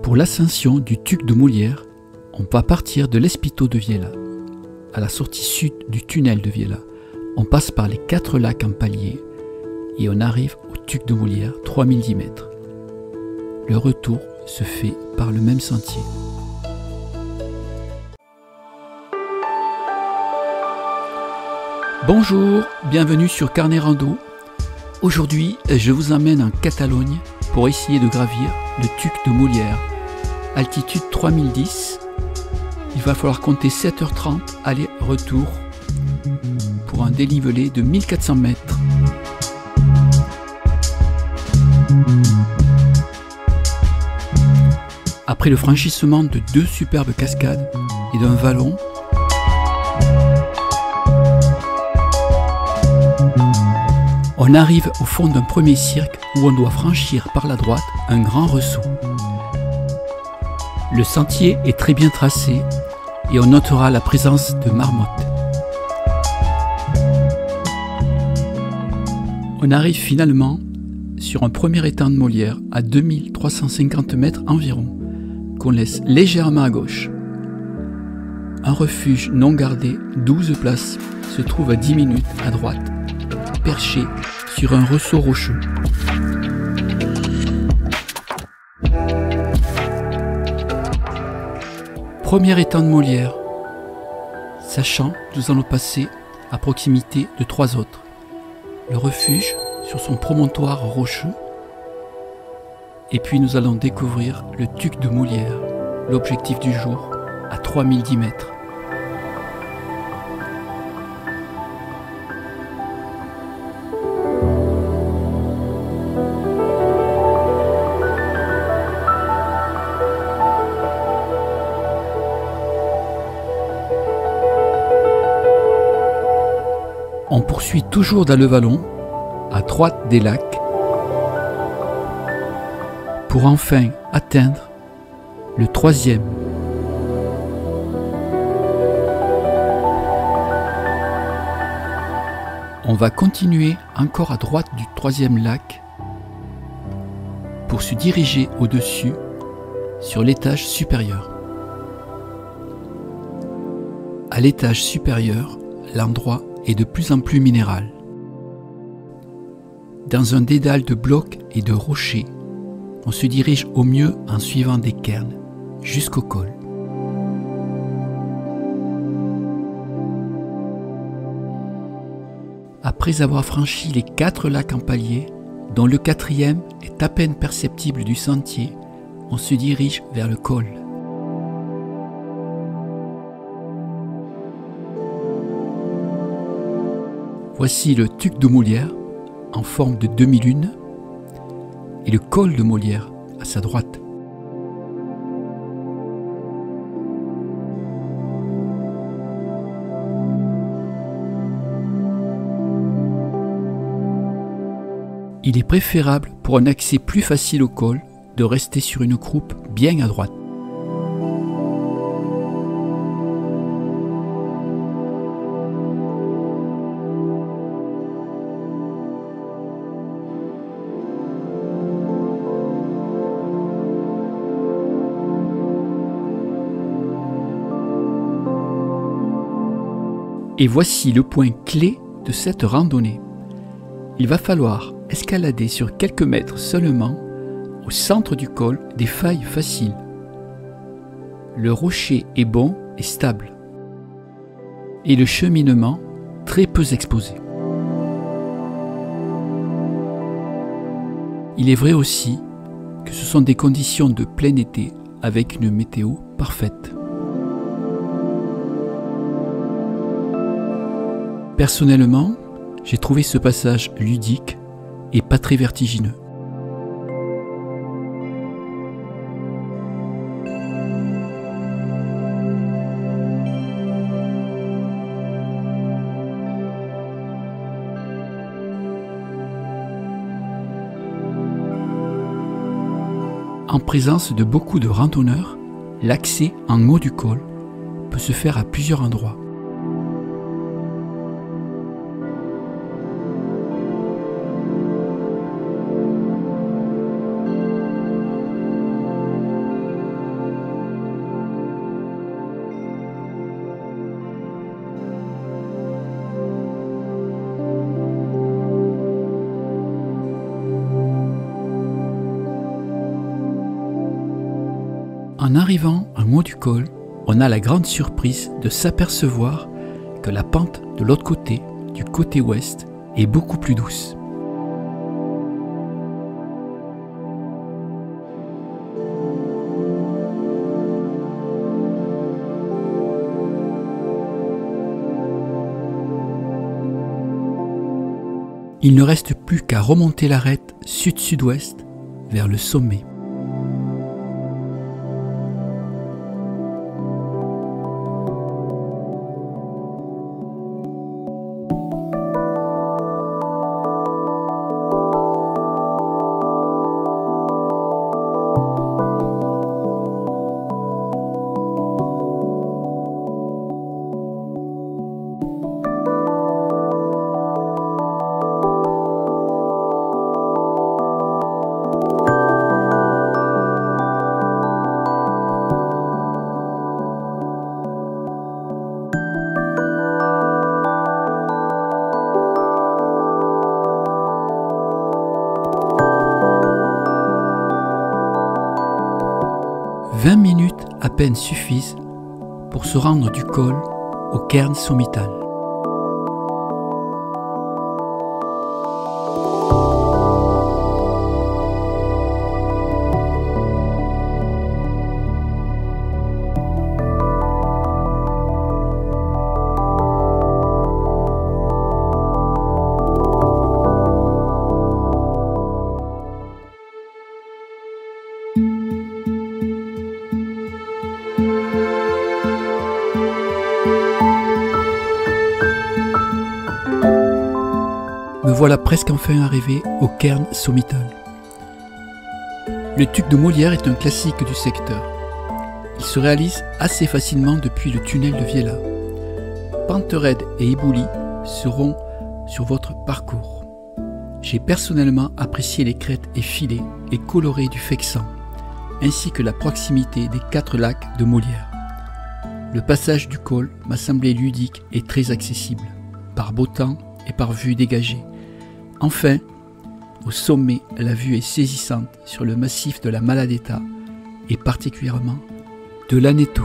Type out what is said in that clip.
Pour l'ascension du Tuc de Molière, on va partir de l'Espito de Viella. À la sortie sud du tunnel de Viella, on passe par les 4 lacs en palier et on arrive au Tuc de Molière, 3010 mètres. Le retour se fait par le même sentier. Bonjour, bienvenue sur Carnet Rando. Aujourd'hui, je vous emmène en Catalogne pour essayer de gravir le Tuc de Molière. Altitude 3010, il va falloir compter 7h30 aller-retour pour un dénivelé de 1400 mètres. Après le franchissement de 2 superbes cascades et d'un vallon, on arrive au fond d'un premier cirque où on doit franchir par la droite un grand ressaut. Le sentier est très bien tracé et on notera la présence de marmottes. On arrive finalement sur un premier étang de Molière à 2350 mètres environ, qu'on laisse légèrement à gauche. Un refuge non gardé, 12 places, se trouve à 10 minutes à droite, perché sur un ressaut rocheux. Premier étang de Molière, sachant que nous allons passer à proximité de 3 autres. Le refuge sur son promontoire rocheux, et puis nous allons découvrir le Tuc de Molière, l'objectif du jour, à 3010 mètres. On poursuit toujours dans le vallon, à droite des lacs, pour enfin atteindre le 3e. On va continuer encore à droite du 3e lac pour se diriger au-dessus sur l'étage supérieur. À l'étage supérieur, l'endroit est de plus en plus minéral. Dans un dédale de blocs et de rochers, on se dirige au mieux en suivant des cairns jusqu'au col. Après avoir franchi les 4 lacs en palier, dont le 4e est à peine perceptible du sentier, on se dirige vers le col. Voici le Tuc de Molière en forme de demi-lune et le col de Molière à sa droite. Il est préférable pour un accès plus facile au col de rester sur une croupe bien à droite. Et voici le point clé de cette randonnée. Il va falloir escalader sur quelques mètres seulement, au centre du col, des failles faciles. Le rocher est bon et stable, et le cheminement très peu exposé. Il est vrai aussi que ce sont des conditions de plein été avec une météo parfaite. Personnellement, j'ai trouvé ce passage ludique et pas très vertigineux. En présence de beaucoup de randonneurs, l'accès en haut du col peut se faire à plusieurs endroits. En arrivant en haut du col, on a la grande surprise de s'apercevoir que la pente de l'autre côté, du côté ouest, est beaucoup plus douce. Il ne reste plus qu'à remonter l'arête sud-sud-ouest vers le sommet. « 20 minutes à peine suffisent pour se rendre du col au cairn sommital. Me voilà presque enfin arrivé au cairn sommital. Le tuc de Molière est un classique du secteur. Il se réalise assez facilement depuis le tunnel de Viella. Pente raide et éboulis seront sur votre parcours. J'ai personnellement apprécié les crêtes effilées et colorées du Fexan, ainsi que la proximité des 4 lacs de Molière. Le passage du col m'a semblé ludique et très accessible, par beau temps et par vue dégagée. Enfin, au sommet, la vue est saisissante sur le massif de la Maladetta et particulièrement de l'Aneto.